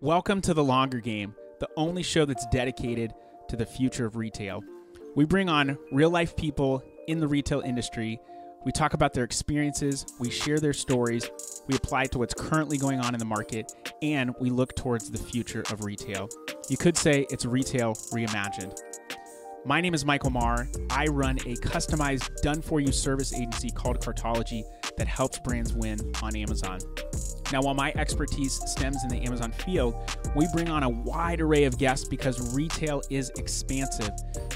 Welcome to The Longer Game, the only show that's dedicated to the future of retail. We bring on real-life people in the retail industry. We talk about their experiences, we share their stories, we apply it to what's currently going on in the market, and we look towards the future of retail. You could say it's retail reimagined. My name is Michael Marr. I run a customized, done-for-you service agency called Cartology that helps brands win on Amazon. Now, while my expertise stems in the Amazon field, we bring on a wide array of guests because retail is expansive.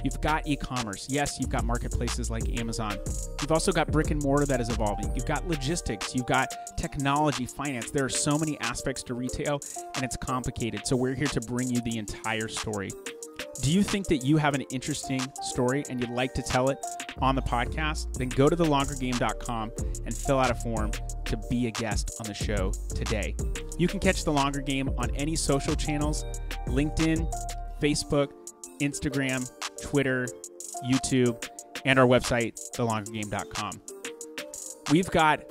You've got e-commerce. Yes, you've got marketplaces like Amazon. You've also got brick and mortar that is evolving. You've got logistics. You've got technology, finance. There are so many aspects to retail, and it's complicated. So we're here to bring you the entire story. Do you think that you have an interesting story and you'd like to tell it on the podcast? Then go to thelongergame.com and fill out a form to be a guest on the show today. You can catch The Longer Game on any social channels: LinkedIn, Facebook, Instagram, Twitter, YouTube, and our website, thelongergame.com. We've got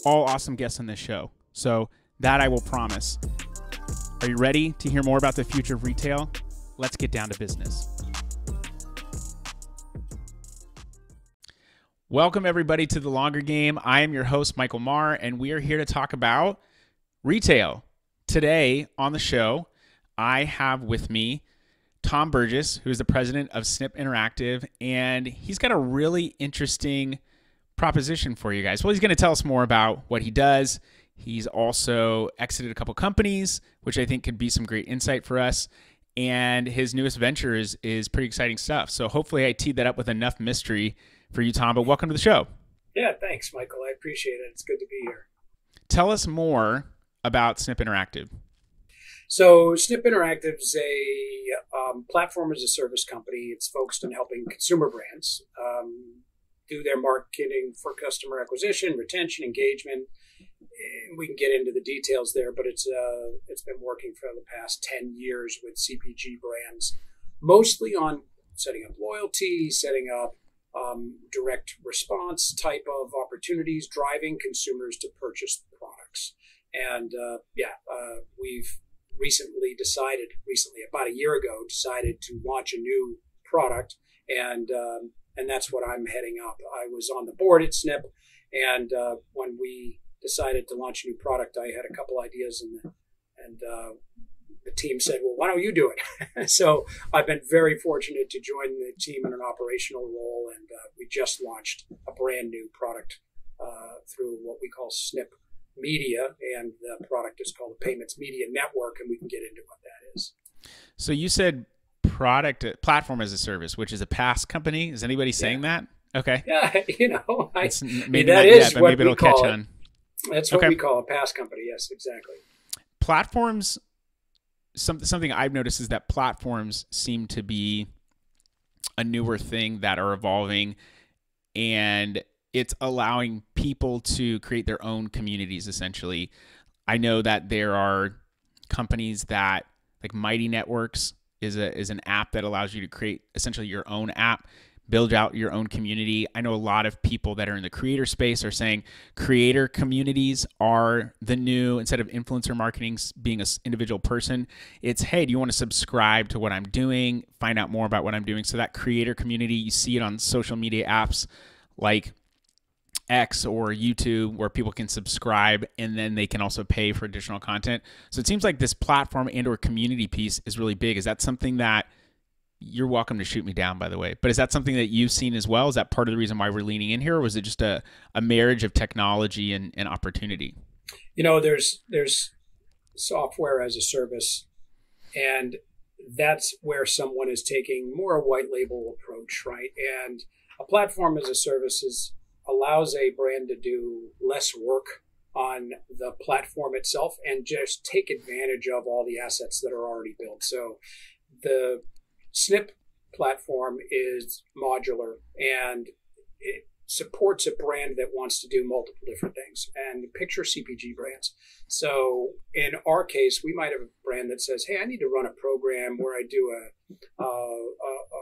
all awesome guests on this show, so that I will promise. Are you ready to hear more about the future of retail? Let's get down to business. Welcome, everybody, to The Longer Game. I am your host, Michael Marr, and we are here to talk about retail. Today on the show, I have with me Tom Burgess, who is the president of Snipp Interactive, and he's got a really interesting proposition for you guys. Well, he's going to tell us more about what he does. He's also exited a couple companies, which I think could be some great insight for us. And his newest venture is pretty exciting stuff. So hopefully I teed that up with enough mystery for you, Tom. But welcome to the show. Yeah, thanks, Michael. I appreciate it. It's good to be here. Tell us more about Snipp Interactive. So Snipp Interactive is a platform as a service company. It's focused on helping consumer brands do their marketing for customer acquisition, retention, engagement. We can get into the details there, but it's been working for the past 10 years with CPG brands, mostly on setting up loyalty, setting up direct response type of opportunities, driving consumers to purchase products. And we've recently, about a year ago, decided to launch a new product, and that's what I'm heading up. I was on the board at Snipp, and when we decided to launch a new product, I had a couple ideas, and the team said, well, why don't you do it? So I've been very fortunate to join the team in an operational role, and we just launched a brand new product through what we call Snipp Media, and the product is called the Payments Media Network, and we can get into what that is. So you said platform as a service, which is a PaaS company. Is anybody saying that? Okay. Yeah, maybe not yet, but maybe it'll catch on. That's what we call a PaaS company. Yes, exactly. Platforms, something I've noticed is that platforms seem to be a newer thing that are evolving, and it's allowing people to create their own communities, essentially. I know that there are companies that, like Mighty Networks is an app that allows you to create essentially your own app, build out your own community. I know a lot of people that are in the creator space are saying creator communities are the new, instead of influencer marketing being an individual person, it's, hey, do you want to subscribe to what I'm doing, find out more about what I'm doing? So that creator community, you see it on social media apps like X or YouTube, where people can subscribe and then they can also pay for additional content. So it seems like this platform and or community piece is really big. Is that something that, you're welcome to shoot me down, by the way, but is that something that you've seen as well? Is that part of the reason why we're leaning in here, or was it just a marriage of technology and opportunity? You know, there's software as a service, and that's where someone is taking more a white label approach, right? And a platform as a service allows a brand to do less work on the platform itself and just take advantage of all the assets that are already built. So the Snipp platform is modular, and it supports a brand that wants to do multiple different things. And picture CPG brands. So in our case, we might have a brand that says, hey, I need to run a program where I do a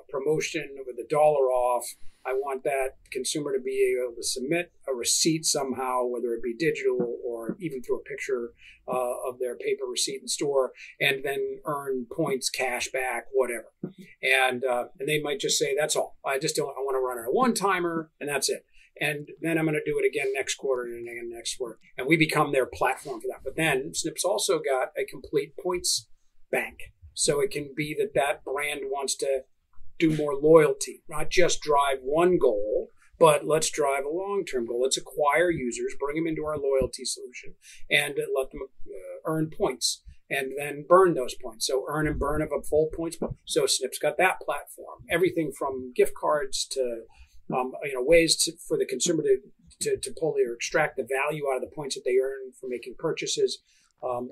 promotion with $1 off. I want that consumer to be able to submit a receipt somehow, whether it be digital or or even through a picture of their paper receipt in store, and then earn points, cash back, whatever. And they might just say, that's all. I want to run a one-timer, and that's it. And then I'm going to do it again next quarter and again next quarter. And we become their platform for that. But then Snipp's also got a complete points bank. So it can be that brand wants to do more loyalty, not just drive one goal, but let's drive a long-term goal. Let's acquire users, bring them into our loyalty solution, and let them earn points, and then burn those points. So earn and burn of a full points. So Snipp's got that platform. Everything from gift cards to ways for the consumer to pull or extract the value out of the points that they earn for making purchases.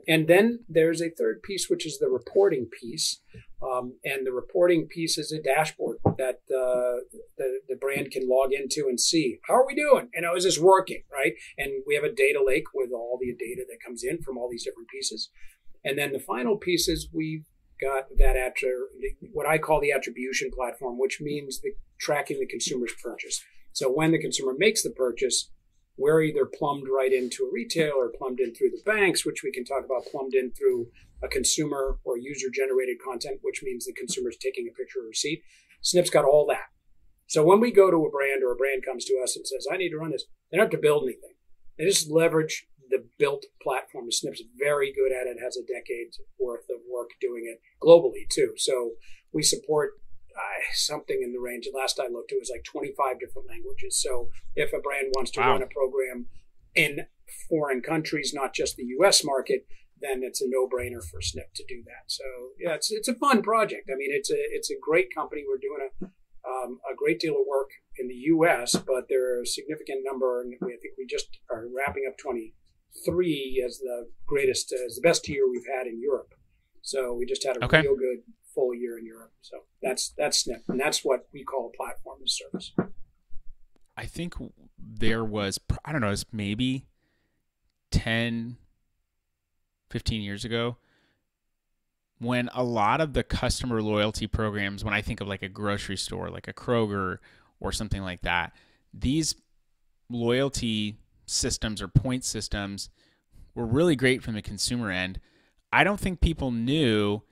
And then there's a third piece, which is the reporting piece. And the reporting piece is a dashboard that the brand can log into and see, how are we doing? And is this working, right? And we have a data lake with all the data that comes in from all these different pieces. And then the final piece is we've got that what I call the attribution platform, which means tracking the consumer's purchase. So when the consumer makes the purchase, we're either plumbed right into a retail or plumbed in through the banks, which we can talk about, plumbed in through a consumer or user-generated content, which means the consumer's taking a picture or receipt. Snipp's got all that. So when we go to a brand or a brand comes to us and says, I need to run this, they don't have to build anything. They just leverage the built platform. Snipp's very good at it, has a decade's worth of work doing it globally too. So we support something in the range, last I looked, it was like 25 different languages. So if a brand wants to run a program in foreign countries, not just the US market, then it's a no-brainer for Snipp to do that. So yeah, it's a fun project. I mean, it's a great company. We're doing a great deal of work in the US, but there are a significant number, and I think we just are wrapping up 23 as the best year we've had in Europe. So we just had a real good full year in Europe. So that's Snipp, and that's what we call a platform as service. I think there was, I don't know, it's maybe 10, 15 years ago, when a lot of the customer loyalty programs, when I think of like a grocery store, like a Kroger or something like that, these loyalty systems or point systems were really great from the consumer end. I don't think people knew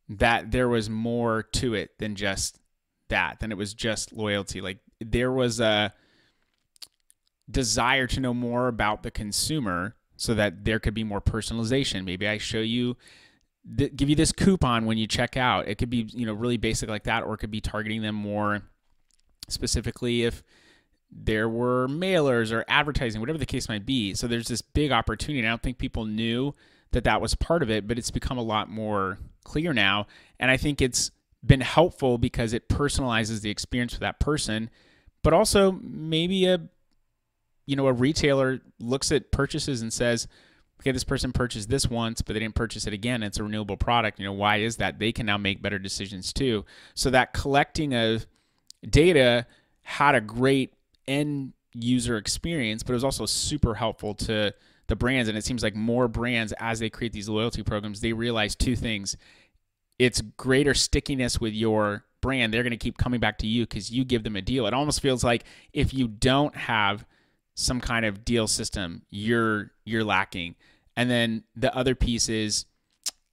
that there was more to it than just that, than it was just loyalty. Like there was a desire to know more about the consumer so that there could be more personalization. Maybe I show you, give you this coupon when you check out. It could be, really basic like that, or it could be targeting them more specifically if there were mailers or advertising, whatever the case might be. So there's this big opportunity. And I don't think people knew that was part of it, but it's become a lot more clear now. And I think it's been helpful because it personalizes the experience for that person, but also maybe a retailer looks at purchases and says, okay, this person purchased this once, but they didn't purchase it again. It's a renewable product. Why is that? They can now make better decisions too. So that collecting of data had a great end user experience, but it was also super helpful to the brands. And it seems like more brands, as they create these loyalty programs, they realize two things. It's greater stickiness with your brand. They're going to keep coming back to you because you give them a deal. It almost feels like if you don't have some kind of deal system, you're lacking. And then the other piece is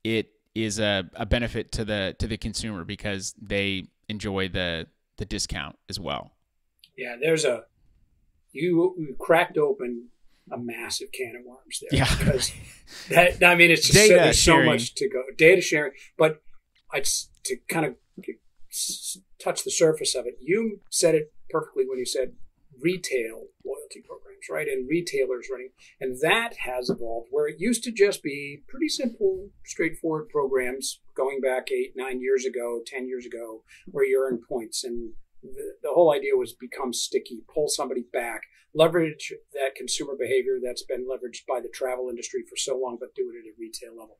it is a benefit to the consumer because they enjoy the discount as well. Yeah, you cracked open a massive can of worms there. Yeah. Because it's just there's so much to go. Data sharing, but to kind of touch the surface of it, you said it perfectly when you said retail loyalty programs, right? And retailers running. And that has evolved where it used to just be pretty simple, straightforward programs going back 8, 9 years ago, 10 years ago, where you earn points. And the whole idea was become sticky, pull somebody back, leverage that consumer behavior that's been leveraged by the travel industry for so long, but do it at a retail level.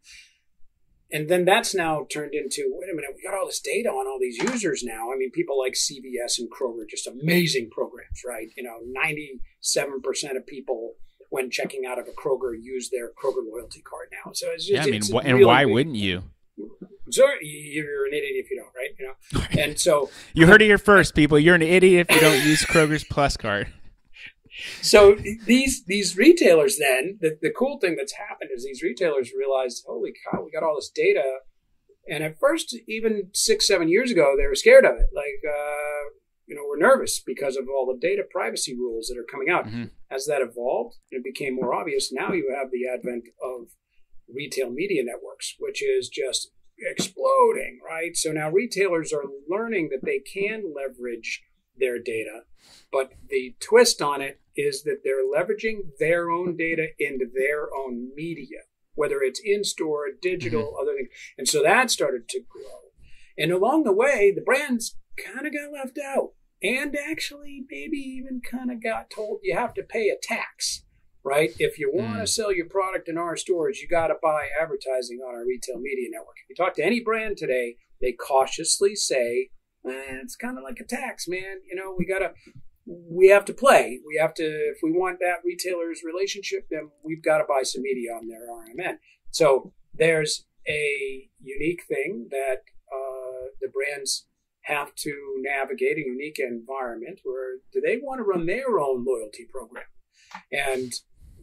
And then that's now turned into, wait a minute, we got all this data on all these users now. I mean, people like CVS and Kroger, just amazing programs, right? 97% of people when checking out of a Kroger use their Kroger loyalty card now. So it's just, and why wouldn't you? Sorry, you're an idiot if you don't, right? And so you heard it here first, people. You're an idiot if you don't use Kroger's Plus card. So these retailers then, the cool thing that's happened is these retailers realized, holy cow, we got all this data. And at first, even 6-7 years ago, they were scared of it. Like, we're nervous because of all the data privacy rules that are coming out. Mm-hmm. As that evolved, it became more obvious. Now you have the advent of retail media networks, which is just exploding, right? So now retailers are learning that they can leverage their data, but the twist on it is that they're leveraging their own data into their own media, whether it's in-store, digital, other things. And so that started to grow. And along the way, the brands kind of got left out and actually maybe even kind of got told you have to pay a tax, right? If you want to sell your product in our stores, you got to buy advertising on our retail media network. If you talk to any brand today, they cautiously say, it's kind of like a tax, man. We have to play. We have to, if we want that retailer's relationship, then we've got to buy some media on their RMN. So there's a unique thing that the brands have to navigate, a unique environment where do they want to run their own loyalty program? And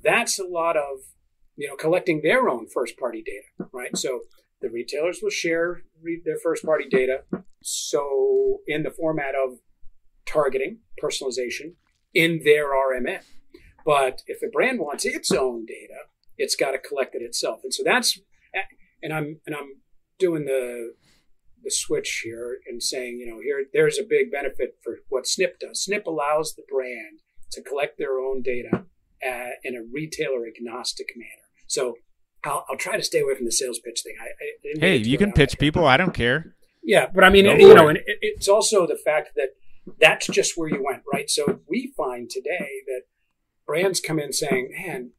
that's a lot of, collecting their own first-party data, right? So the retailers will share their first-party data. So in the format of targeting, personalization in their RMN. But if a brand wants its own data, it's got to collect it itself. And so that's, and I'm doing the switch here and saying, there's a big benefit for what Snipp does. Snipp allows the brand to collect their own data in a retailer agnostic manner. So I'll try to stay away from the sales pitch thing. Hey, you can pitch people. I don't care. Yeah, but I mean, and it's also the fact that that's just where you went, right? So we find today that brands come in saying, man,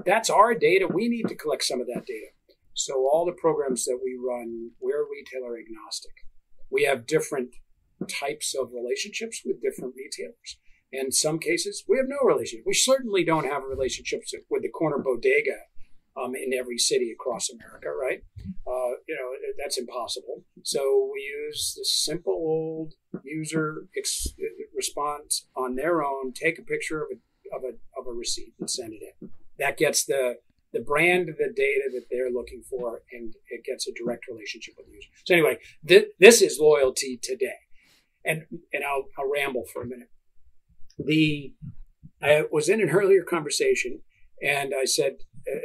that's our data. We need to collect some of that data. So all the programs that we run, we're retailer agnostic. We have different types of relationships with different retailers. In some cases, we have no relationship. We certainly don't have relationships with the corner bodega in every city across America, right? That's impossible. So we use the simple old user response on their own. Take a picture of a receipt and send it in. That gets the brand, the data that they're looking for, and it gets a direct relationship with the user. So anyway, this is loyalty today, and I'll ramble for a minute. I was in an earlier conversation, and I said,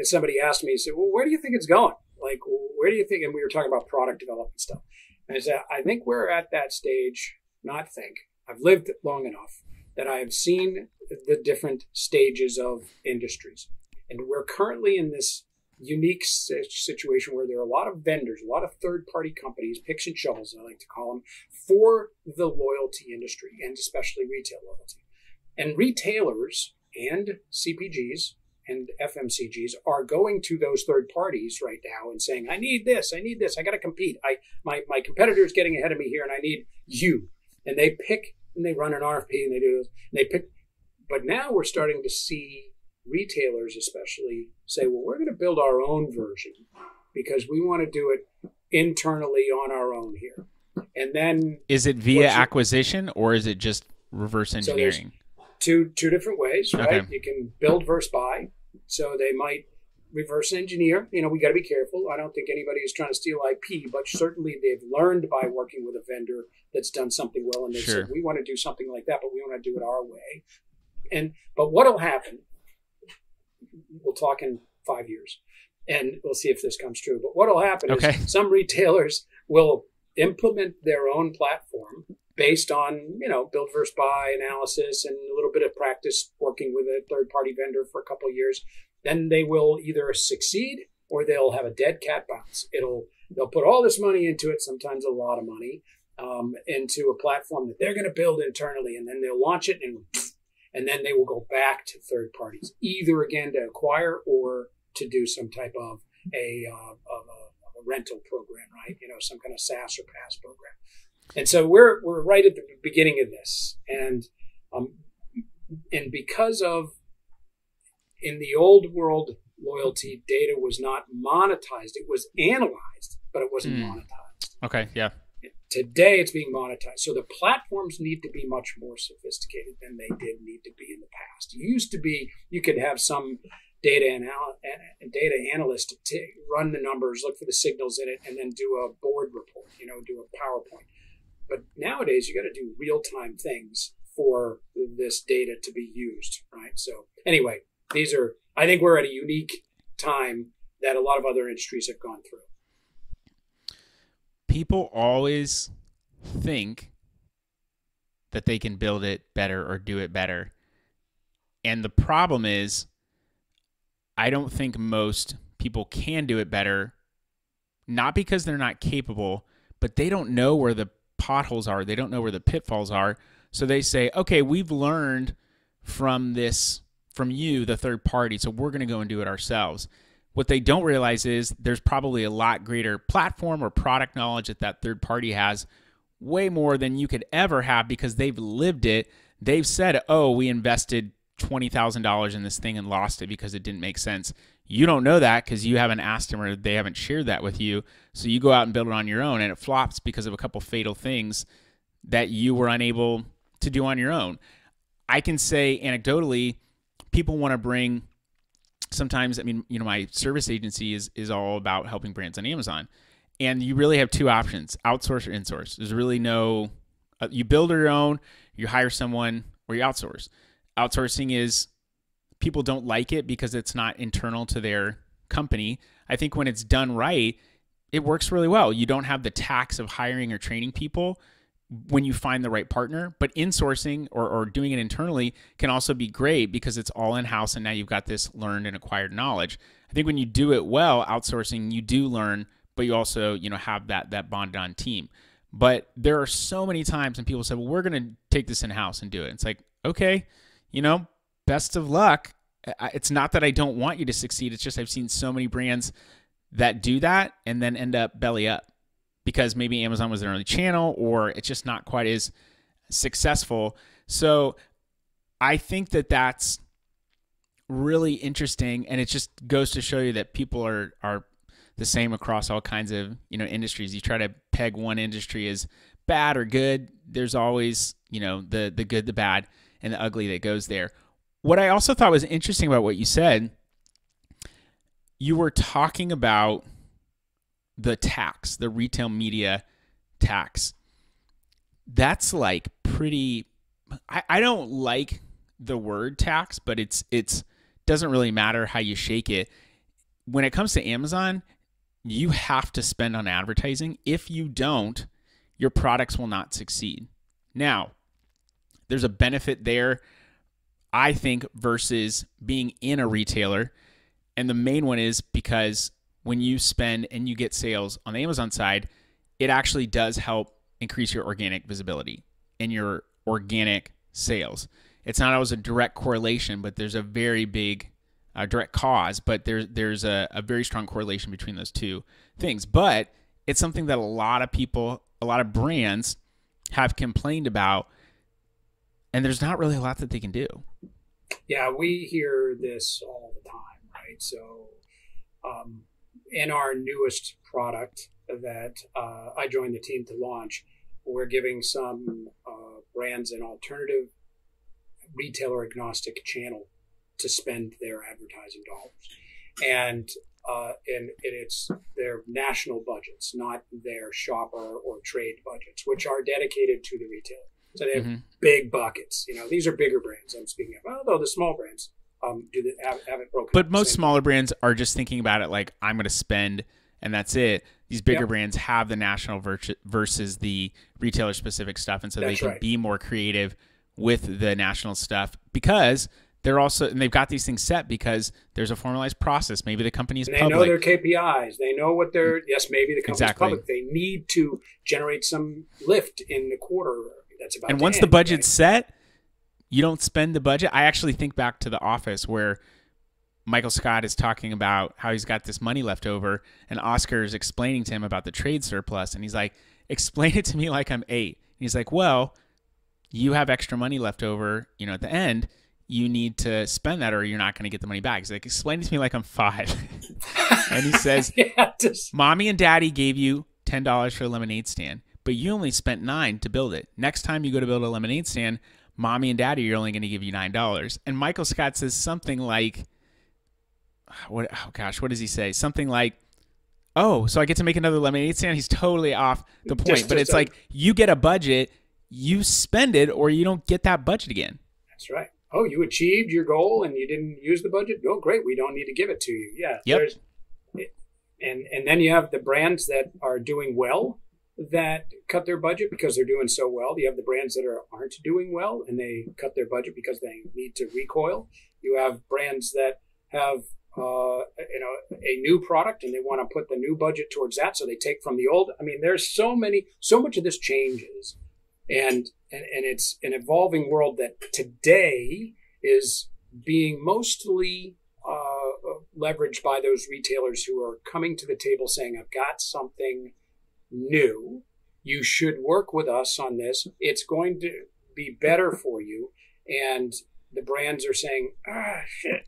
somebody asked me, he said, well, where do you think it's going? Like, where do you think? And we were talking about product development stuff. And I said, I think we're at that stage, I've lived long enough that I have seen the different stages of industries. And we're currently in this unique situation where there are a lot of vendors, a lot of third-party companies, picks and shovels, I like to call them, for the loyalty industry, and especially retail loyalty. And retailers and CPGs and FMCGs are going to those third parties right now and saying, I need this, I got to compete. My competitor is getting ahead of me here, and I need you. And they pick, and they run an RFP, and they do this, and they pick. But now we're starting to see retailers especially say, well, we're going to build our own version because we want to do it internally on our own here. And then is it via acquisition, or is it just reverse engineering? So two different ways, right? Okay. You can build versus buy. So they might reverse engineer. We got to be careful. I don't think anybody is trying to steal IP, but certainly they've learned by working with a vendor that's done something well, and they said, we want to do something like that, but we want to do it our way. But what'll happen, we'll talk in 5 years, and we'll see if this comes true. But what'll happen is some retailers will implement their own platform based on, build versus buy analysis and a little bit of practice working with a third-party vendor for a couple of years. Then they will either succeed or they'll have a dead cat bounce. They'll put all this money into it, sometimes a lot of money, into a platform that they're going to build internally, and then they'll launch it, and then they will go back to third parties, either again to acquire or to do some type of a rental program, right? Some kind of SaaS or PaaS program. And so we're right at the beginning of this, and because of, in the old world, loyalty data was not monetized. It was analyzed, but it wasn't monetized. Okay, yeah. Today, it's being monetized. So the platforms need to be much more sophisticated than they did need to be in the past. It used to be you could have some data analyst to run the numbers, look for the signals in it, and then do a board report, do a PowerPoint. But nowadays, you got to do real-time things for this data to be used, right? So anyway, I think we're at a unique time that a lot of other industries have gone through. People always think that they can build it better or do it better. And the problem is, I don't think most people can do it better, not because they're not capable, but they don't know where the potholes are. They don't know where the pitfalls are. So they say, okay, we've learned from you, the third party, so we're going to go and do it ourselves. What they don't realize is there's probably a lot greater platform or product knowledge that third party has, way more than you could ever have, because they've lived it. They've said, oh, we invested $20,000 in this thing and lost it because it didn't make sense. You don't know that because you haven't asked them or they haven't shared that with you. So you go out and build it on your own, and it flops because of a couple fatal things that you were unable to do on your own. I can say anecdotally, people want to bring, sometimes, my service agency is all about helping brands on Amazon. And you really have two options, outsource or insource. There's really no, you build your own, you hire someone, or you outsource. Outsourcing is, people don't like it because it's not internal to their company. I think when it's done right, it works really well. You don't have the tax of hiring or training people when you find the right partner. But insourcing or doing it internally can also be great because it's all in-house, and now you've got this learned and acquired knowledge. I think when you do it well, outsourcing, you do learn, but you also have that bonded on team. But there are so many times when people say, well, we're going to take this in-house and do it. It's like, okay, best of luck. It's not that I don't want you to succeed. It's just I've seen so many brands that do that and then end up belly up because maybe Amazon was their only channel, or it's just not quite as successful. So I think that that's really interesting, and it just goes to show you that people are the same across all kinds of industries. You try to peg one industry as bad or good, there's always the good, the bad, and the ugly that goes there. What I also thought was interesting about what you said, you were talking about the tax, the retail media tax. That's like pretty, I don't like the word tax, but it's doesn't really matter how you shake it. When it comes to Amazon, you have to spend on advertising. If you don't, your products will not succeed. Now, there's a benefit there, I think, versus being in a retailer. And the main one is because when you spend and you get sales on the Amazon side, it actually does help increase your organic visibility and your organic sales. It's not always a direct correlation, but there's a very big direct cause, but there's a very strong correlation between those two things. But it's something that a lot of people, a lot of brands have complained about, and there's not really a lot that they can do. Yeah, we hear this all the time, right? So in our newest product that I joined the team to launch, we're giving some brands an alternative retailer agnostic channel to spend their advertising dollars. And it's their national budgets, not their shopper or trade budgets, which are dedicated to the retailer. So they have big buckets. These are bigger brands I'm speaking of. Although the small brands have it broken. But most smaller brands are just thinking about it like, I'm going to spend, and that's it. These bigger brands have the national versus the retailer-specific stuff, and so they can be more creative with the national stuff because they're also, and they've got these things set because there's a formalized process. Maybe the company is public. They know their KPIs. They know what maybe the company's public. They need to generate some lift in the quarter. That's about. And once the budget's set, you don't spend the budget. I actually think back to The Office where Michael Scott is talking about how he's got this money left over, and Oscar is explaining to him about the trade surplus, and he's like, explain it to me like I'm 8. And he's like, well, you have extra money left over, at the end. You need to spend that or you're not going to get the money back. He's like, explain it to me like I'm 5. And he says, Mommy and Daddy gave you $10 for a lemonade stand, but you only spent $9 to build it. Next time you go to build a lemonade stand, mommy and daddy are only going to give you $9. And Michael Scott says something like, what does he say? Something like, oh, so I get to make another lemonade stand? He's totally off the point. But it's like, you get a budget, you spend it, or you don't get that budget again. That's right. Oh, you achieved your goal and you didn't use the budget? Oh, great. We don't need to give it to you. Yeah. Yep. And then you have the brands that are doing well that cut their budget because they're doing so well. You have the brands that aren't doing well and they cut their budget because they need to recoil. You have brands that have a new product and they want to put the new budget towards that, so they take from the old. I mean, there's so much of this changes, and it's an evolving world that today is being mostly leveraged by those retailers who are coming to the table saying, I've got something new. You should work with us on this. It's going to be better for you. And the brands are saying, shit,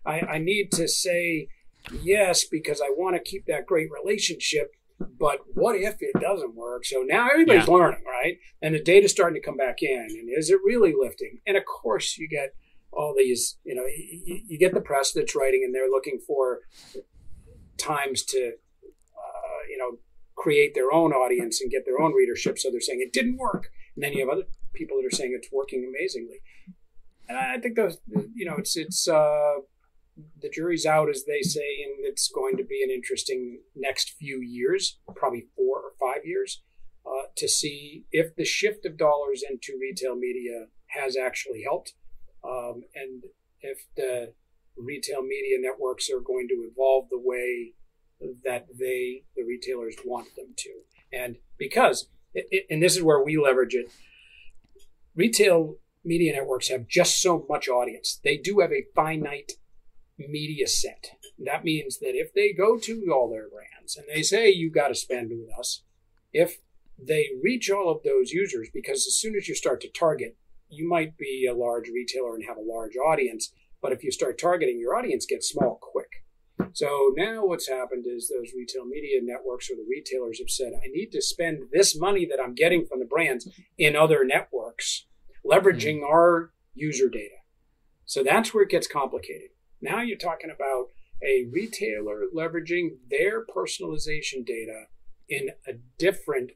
I need to say yes because I want to keep that great relationship. But what if it doesn't work? So now everybody's learning, right? And the data's starting to come back in. And is it really lifting? And of course, you get all these, you get the press that's writing and they're looking for times to, create their own audience and get their own readership. So they're saying it didn't work. And then you have other people that are saying it's working amazingly. And I think those, it's the jury's out, as they say, and it's going to be an interesting next few years, probably 4 or 5 years, to see if the shift of dollars into retail media has actually helped, and if the retail media networks are going to evolve the way that the retailers want them to. And because, and this is where we leverage it, retail media networks have just so much audience. They do have a finite media set. That means that if they go to all their brands and they say, you got to spend with us, if they reach all of those users, because as soon as you start to target, you might be a large retailer and have a large audience, but if you start targeting, your audience gets small quick. So now what's happened is those retail media networks or the retailers have said, I need to spend this money that I'm getting from the brands in other networks, leveraging our user data. So that's where it gets complicated. Now you're talking about a retailer leveraging their personalization data in a different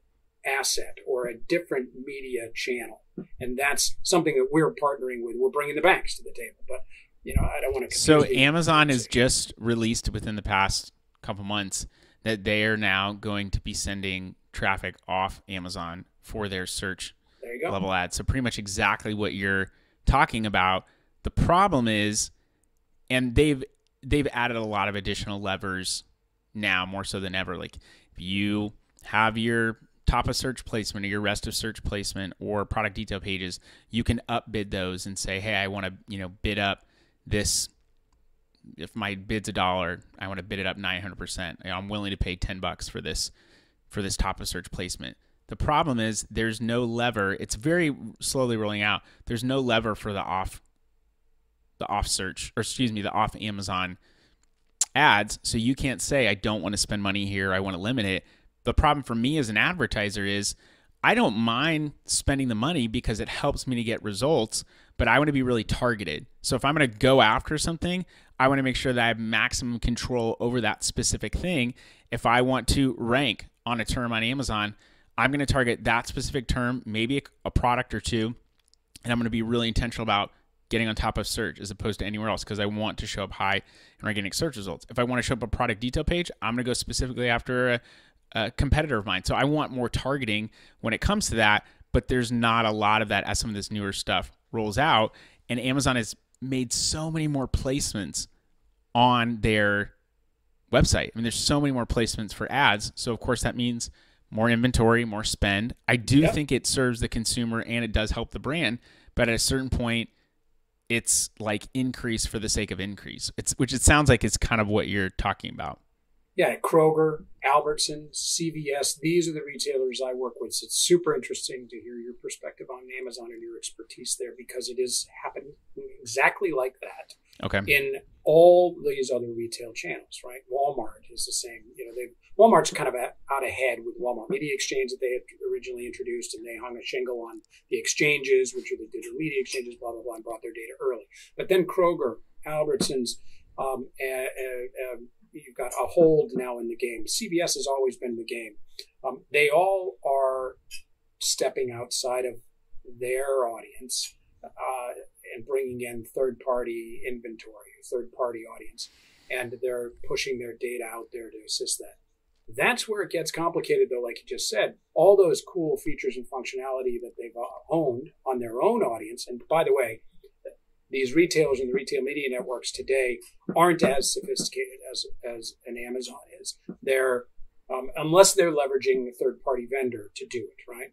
asset or a different media channel. And that's something that we're partnering with. We're bringing the banks to the table, but I don't want to. So Amazon has just released within the past couple months that they are now going to be sending traffic off Amazon for their search level ads. So pretty much exactly what you're talking about. The problem is, and they've added a lot of additional levers now, more so than ever. Like if you have your top of search placement or your rest of search placement or product detail pages, you can upbid those and say, hey, I want to bid up this. If my bid's $1, I want to bid it up 900%. I'm willing to pay $10 for this top of search placement. The problem is there's no lever. It's very slowly rolling out. There's no lever for the off Amazon ads. So you can't say, I don't want to spend money here. I want to limit it. The problem for me as an advertiser is I don't mind spending the money because it helps me to get results, but I want to be really targeted. So if I'm going to go after something, I want to make sure that I have maximum control over that specific thing. If I want to rank on a term on Amazon, I'm going to target that specific term, maybe a product or two, and I'm going to be really intentional about getting on top of search as opposed to anywhere else because I want to show up high in organic search results. If I want to show up a product detail page, I'm going to go specifically after a competitor of mine. So I want more targeting when it comes to that, but there's not a lot of that as some of this newer stuff rolls out. And Amazon has made so many more placements on their website. I mean, there's so many more placements for ads. So of course that means more inventory, more spend. I do think it serves the consumer and it does help the brand, but at a certain point, it's like increase for the sake of increase. Which it sounds like is kind of what you're talking about. Yeah, Kroger, Albertsons, CVS, these are the retailers I work with. So it's super interesting to hear your perspective on Amazon and your expertise there because it is happening exactly like that in all these other retail channels, right? Walmart is the same. Walmart's kind of out ahead with Walmart Media Exchange that they had originally introduced, and they hung a shingle on the exchanges, which are the digital media exchanges, blah, blah, blah, and brought their data early. But then Kroger, Albertsons, you've got a hold now in the game. CVS has always been the game. They all are stepping outside of their audience and bringing in third-party inventory, third-party audience, and they're pushing their data out there to assist that. That's where it gets complicated, though, like you just said. All those cool features and functionality that they've owned on their own audience, and by the way, these retailers and the retail media networks today aren't as sophisticated as an Amazon is. They're unless they're leveraging a third-party vendor to do it, right?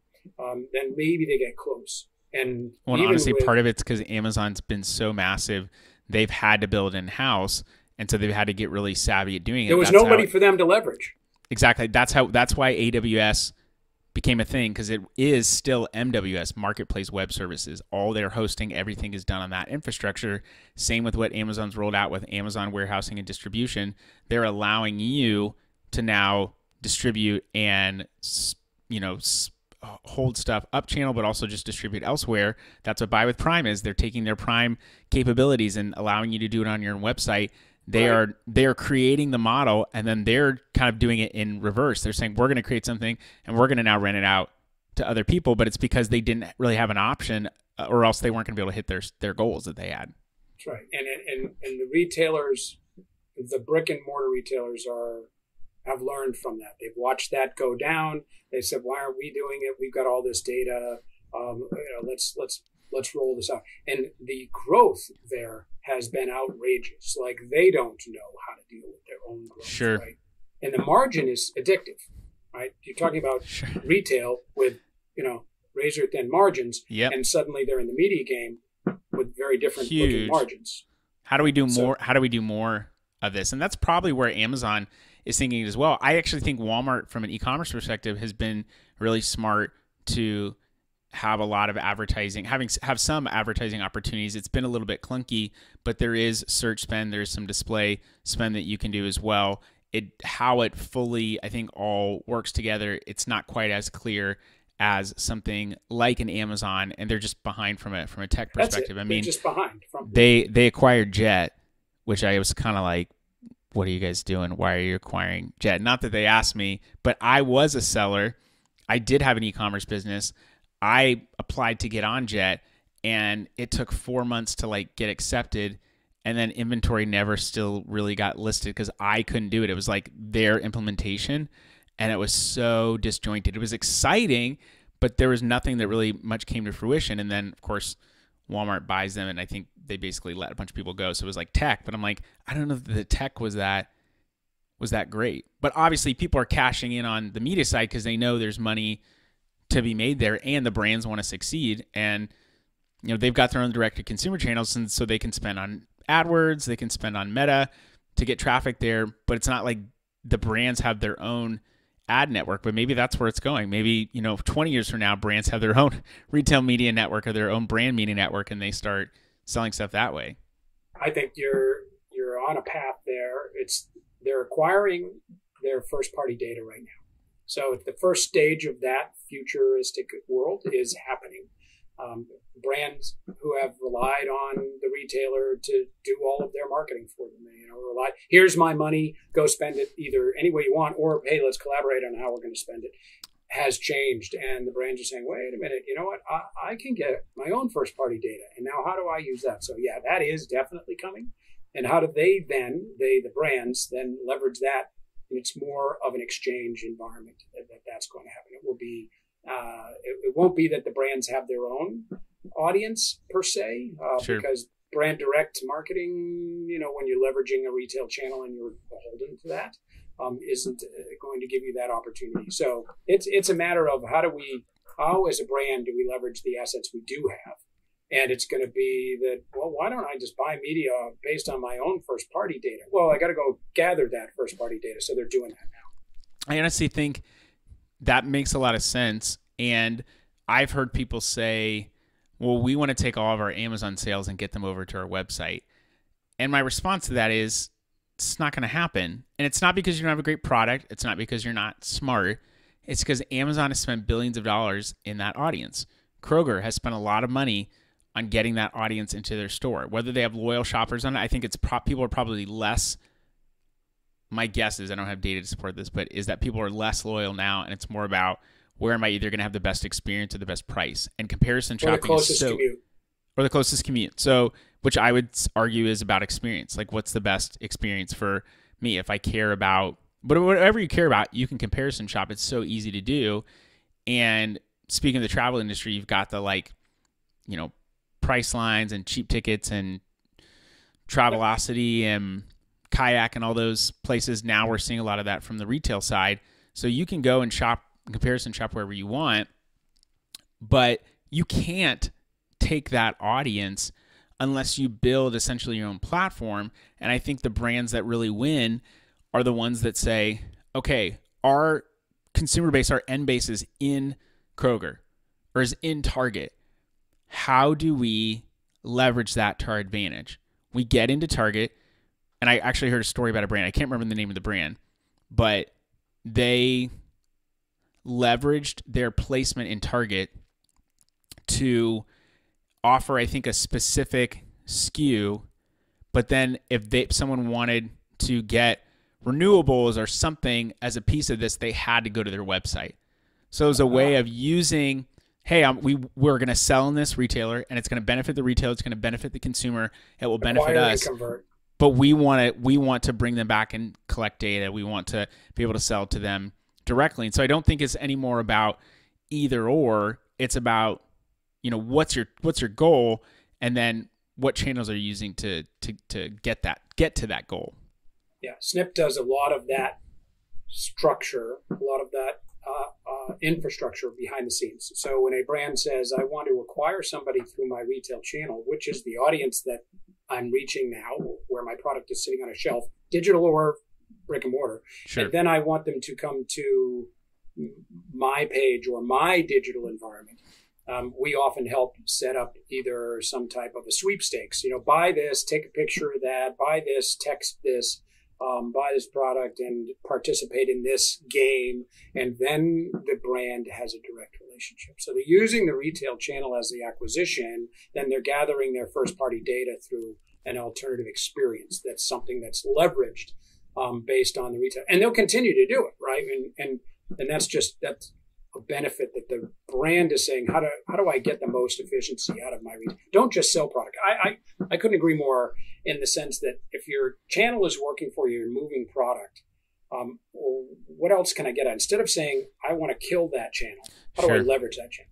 Then maybe they get close. And honestly, part of it's because Amazon's been so massive, they've had to build in-house, and so they've had to get really savvy at doing it. There was nobody for them to leverage. Exactly. That's why AWS became a thing, because it is still MWS, Marketplace Web Services. All their hosting, everything is done on that infrastructure. Same with what Amazon's rolled out with Amazon warehousing and distribution. They're allowing you to now distribute and, hold stuff up channel, but also just distribute elsewhere. That's what Buy with Prime is. They're taking their Prime capabilities and allowing you to do it on your own website. They're creating the model, and then they're kind of doing it in reverse. They're saying, we're going to create something and we're going to now rent it out to other people, but it's because they didn't really have an option, or else they weren't going to be able to hit their goals that they had. That's right. And the retailers, the brick and mortar retailers have learned from that. They've watched that go down. They said, why aren't we doing it? We've got all this data. Let's roll this out. And the growth there has been outrageous. Like, they don't know how to deal with their own growth. Sure. Right? And the margin is addictive, right? You're talking about retail with, razor thin margins, and suddenly they're in the media game with very different looking margins. How do we do more? How do we do more of this? And that's probably where Amazon is thinking as well. I actually think Walmart, from an e-commerce perspective, has been really smart to have a lot of advertising, have some advertising opportunities. It's been a little bit clunky, but there is search spend, there's some display spend that you can do as well. How it fully, I think, all works together, it's not quite as clear as something like an Amazon, and they're just behind from a tech perspective. I mean, they're just behind. They acquired Jet, which I was kind of like, what are you guys doing? Why are you acquiring Jet? Not that they asked me, but I was a seller. I did have an e-commerce business. I applied to get on Jet, and it took 4 months to get accepted, and then inventory never still really got listed because I couldn't do it. It was like their implementation, and it was so disjointed. It was exciting, but there was nothing that really much came to fruition. And then, of course, Walmart buys them, and I think they basically let a bunch of people go. So it was like tech, but I'm like, I don't know if the tech was that great. But obviously, people are cashing in on the media side because they know there's money to be made there, and the brands want to succeed, and they've got their own direct-to-consumer channels, and so they can spend on AdWords, they can spend on Meta to get traffic there. But it's not like the brands have their own ad network. But maybe that's where it's going. Maybe 20 years from now, brands have their own retail media network or their own brand media network, and they start selling stuff that way. I think you're on a path there. They're acquiring their first-party data right now. So the first stage of that futuristic world is happening. Brands who have relied on the retailer to do all of their marketing for them, here's my money, go spend it either any way you want, or hey, let's collaborate on how we're going to spend it, has changed. And the brands are saying, wait a minute, you know what? I can get my own first party data. And now how do I use that? So yeah, that is definitely coming. And how do the brands then leverage that? It's more of an exchange environment that's going to happen. It will be, it won't be that the brands have their own audience per se, because brand direct marketing, when you're leveraging a retail channel and you're beholden to that, isn't going to give you that opportunity. So it's a matter of how as a brand do we leverage the assets we do have? And it's going to be that, well, why don't I just buy media based on my own first-party data? Well, I got to go gather that first-party data, so they're doing that now. I honestly think that makes a lot of sense. And I've heard people say, well, we want to take all of our Amazon sales and get them over to our website. And my response to that is, it's not going to happen. And it's not because you don't have a great product. It's not because you're not smart. It's because Amazon has spent billions of dollars in that audience. Kroger has spent a lot of money on getting that audience into their store. Whether they have loyal shoppers on it, I think it's people are probably less. My guess is, I don't have data to support this, but is that people are less loyal now, and it's more about where am I either going to have the best experience or the best price. And comparison shopping is or the closest commute. So, which I would argue is about experience. Like, what's the best experience for me? If I care about, but whatever you care about, you can comparison shop. It's so easy to do. And speaking of the travel industry, you've got the price lines and cheap tickets and Travelocity and Kayak and all those places. Now we're seeing a lot of that from the retail side. So you can go and shop, comparison shop wherever you want, but you can't take that audience unless you build essentially your own platform. And I think the brands that really win are the ones that say, okay, our consumer base, our end base is in Kroger or is in Target. How do we leverage that to our advantage? We get into Target, and I actually heard a story about a brand. I can't remember the name of the brand, but they leveraged their placement in Target to offer, I think, a specific SKU, but then if someone wanted to get renewables or something as a piece of this, they had to go to their website. So it was a way of using, hey, we're going to sell in this retailer, and it's going to benefit the retailer, it's going to benefit the consumer, it will benefit us. But we want to bring them back and collect data. We want to be able to sell to them directly. And so I don't think it's any more about either or. It's about, what's your goal, and then what channels are you using to get to that goal. Yeah, Snipp does a lot of that structure, a lot of that infrastructure behind the scenes. So when a brand says, I want to acquire somebody through my retail channel, which is the audience that I'm reaching now, where my product is sitting on a shelf, digital or brick and mortar, sure. And then I want them to come to my page or my digital environment. We often help set up either some type of a sweepstakes, buy this, take a picture of that, buy this, text this, buy this product and participate in this game. And then the brand has a direct relationship. So they're using the retail channel as the acquisition, then they're gathering their first party data through an alternative experience. That's something that's leveraged based on the retail. And they'll continue to do it, right? And that's a benefit that the brand is saying, how do I get the most efficiency out of my retail? Don't just sell product. I couldn't agree more in the sense that if your channel is working for you, you're moving product, what else can I get at? Instead of saying, I want to kill that channel, how do I leverage that channel?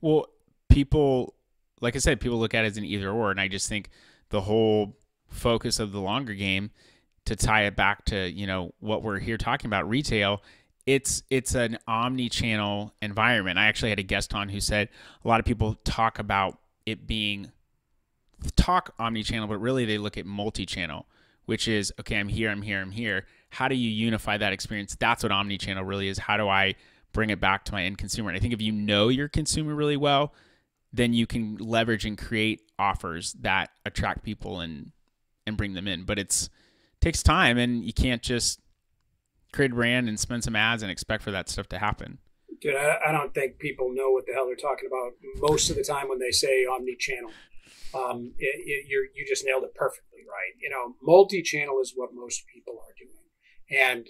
Well, people, like I said, people look at it as an either or. And I just think the whole focus of the longer game, to tie it back to, what we're here talking about, retail, it's an omni-channel environment. I actually had a guest on who said a lot of people talk about it being omni-channel, but really they look at multi-channel, which is, okay, I'm here. How do you unify that experience? That's what omni-channel really is. How do I bring it back to my end consumer? And I think if you know your consumer really well, then you can leverage and create offers that attract people and bring them in. But it takes time, and you can't just create a brand and spend some ads and expect for that stuff to happen. Dude, I don't think people know what the hell they're talking about most of the time when they say omni-channel. You just nailed it perfectly, right? Multi-channel is what most people are doing.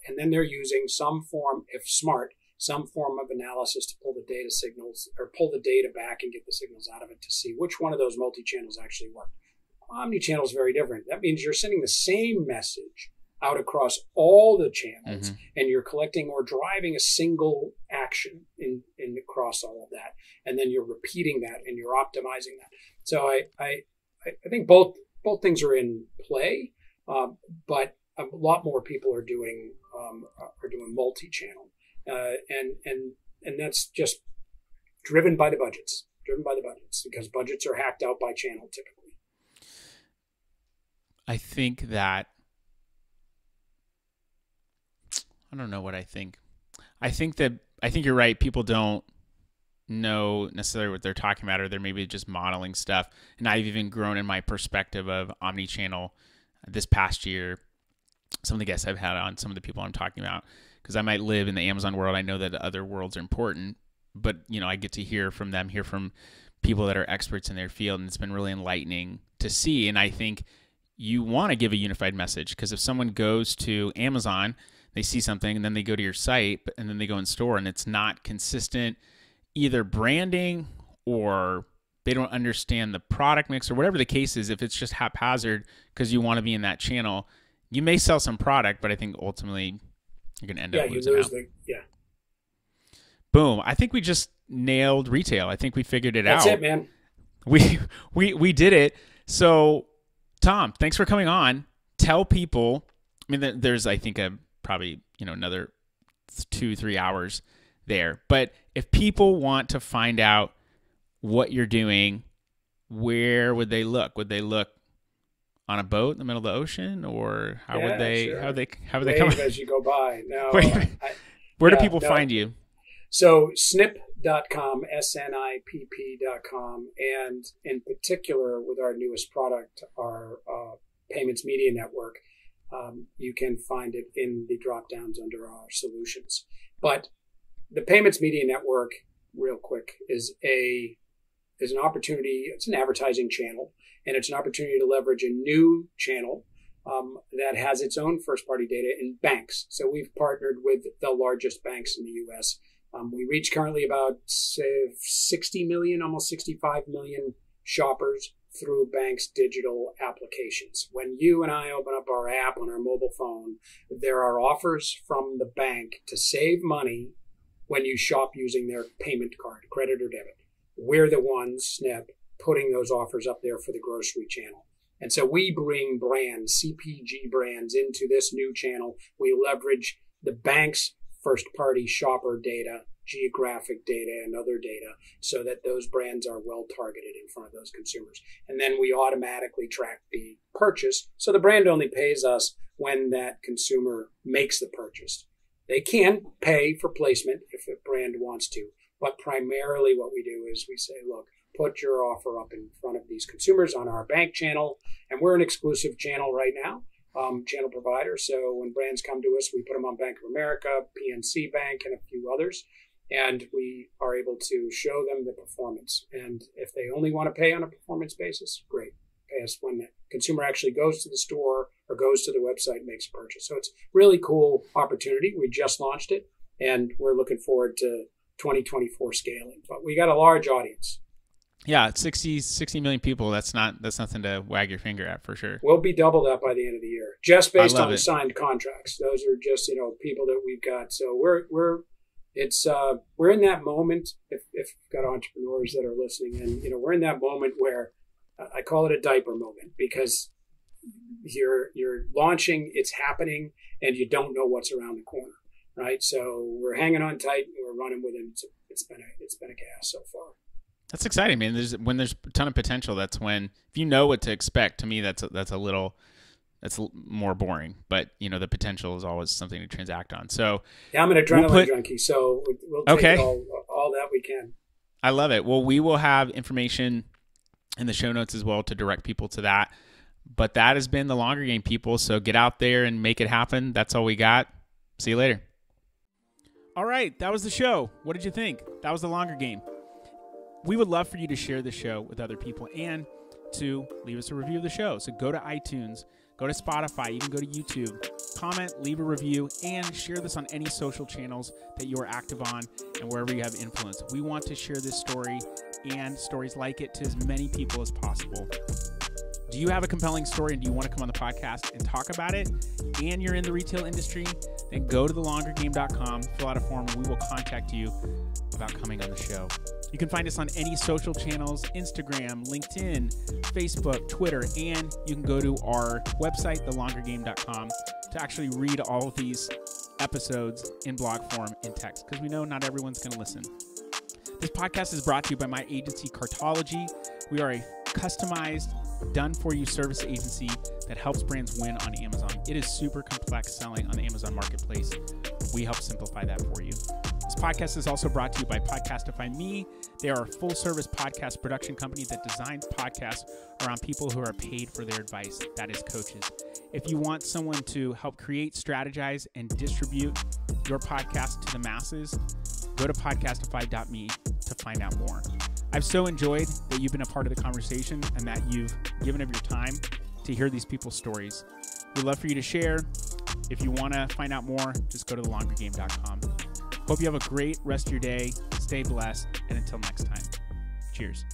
And then they're using some form, if smart, some form of analysis to pull the data signals or pull the data back and get the signals out of it to see which one of those multi-channels actually work. Omni-channel is very different. That means you're sending the same message out across all the channels, and you're collecting or driving a single action in across all of that, and then you're repeating that and you're optimizing that. So I think both things are in play, but a lot more people are doing multi-channel, and that's just driven by the budgets, because budgets are hacked out by channel typically. I think that. I don't know what I think. I think you're right. People don't know necessarily what they're talking about, or they're maybe just modeling stuff. And I've even grown in my perspective of omni-channel this past year, some of the guests I've had on, some of the people I'm talking about, because I might live in the Amazon world. I know that other worlds are important, but I get to hear from them, hear from people that are experts in their field, and it's been really enlightening to see. And I think you want to give a unified message, because if someone goes to Amazon, they see something, and then they go to your site, and then they go in store, and it's not consistent either branding, or they don't understand the product mix, or whatever the case is. If it's just haphazard because you want to be in that channel, you may sell some product, but I think ultimately you're going to end up losing out. Boom. I think we just nailed retail. I think we figured it out. That's it, man. We did it. So, Tom, thanks for coming on. Tell people, I mean, there's, I think, probably, another 2-3 hours there. But if people want to find out what you're doing, where would they look? Would they look on a boat in the middle of the ocean, or how would they? Sure. How would they come as you go by? No, where do people find you? So Snipp.com, SNIPP.com, and in particular with our newest product, our Payments Media Network, you can find it in the drop downs under our solutions. But the Payments Media Network, real quick, is an opportunity. It's an advertising channel, and it's an opportunity to leverage a new channel that has its own first-party data in banks. So we've partnered with the largest banks in the U.S. We reach currently about 60 million, almost 65 million shoppers through banks' digital applications. When you and I open up our app on our mobile phone, there are offers from the bank to save money when you shop using their payment card, credit or debit. We're the ones, Snipp, putting those offers up there for the grocery channel. And so we bring brands, CPG brands, into this new channel. We leverage the bank's first-party shopper data, geographic data, and other data so that those brands are well targeted in front of those consumers. And then we automatically track the purchase. So the brand only pays us when that consumer makes the purchase. They can pay for placement if a brand wants to, but primarily what we do is we say, look, put your offer up in front of these consumers on our bank channel. And we're an exclusive channel right now, channel provider. So when brands come to us, we put them on Bank of America, PNC Bank, and a few others. And we are able to show them the performance. And if they only want to pay on a performance basis, great. Pay us when the consumer actually goes to the store or goes to the website and makes a purchase. So it's really cool opportunity. We just launched it, and we're looking forward to 2024 scaling. But we got a large audience. Yeah, 60 million people. That's nothing to wag your finger at, for sure. We'll be double that by the end of the year, just based on signed contracts. Those are just people that we've got. So we're in that moment. If you've got entrepreneurs that are listening, and we're in that moment where I call it a diaper moment, because you're launching, it's happening, and you don't know what's around the corner, right? So we're hanging on tight, and we're running with it. It's been a gas so far. That's exciting, man. When there's a ton of potential, that's when, if you know what to expect. To me, that's more boring. But the potential is always something to transact on. So yeah, I'm an adrenaline junkie, so we'll take all that we can. I love it. Well, we will have information in the show notes as well to direct people to that. But that has been the Longer Game, people. So get out there and make it happen. That's all we got. See you later. All right, that was the show. What did you think? That was the Longer Game. We would love for you to share the show with other people and to leave us a review of the show. So go to iTunes, go to Spotify, you can go to YouTube, comment, leave a review, and share this on any social channels that you're active on and wherever you have influence. We want to share this story and stories like it to as many people as possible. Do you have a compelling story and do you want to come on the podcast and talk about it, and you're in the retail industry? Then go to thelongergame.com, fill out a form, and we will contact you about coming on the show. You can find us on any social channels, Instagram, LinkedIn, Facebook, Twitter, and you can go to our website, thelongergame.com, to actually read all of these episodes in blog form in text, because we know not everyone's going to listen. This podcast is brought to you by my agency, Cartology. We are a customized, done-for-you service agency that helps brands win on Amazon. It is super complex selling on the Amazon Marketplace. We help simplify that for you. This podcast is also brought to you by Podcastify Me. They are a full-service podcast production company that designs podcasts around people who are paid for their advice. That is coaches. If you want someone to help create, strategize, and distribute your podcast to the masses, go to podcastify.me to find out more. I've so enjoyed that you've been a part of the conversation and that you've given of your time to hear these people's stories. We'd love for you to share. If you want to find out more, just go to thelongergame.com. Hope you have a great rest of your day. Stay blessed. And until next time, cheers.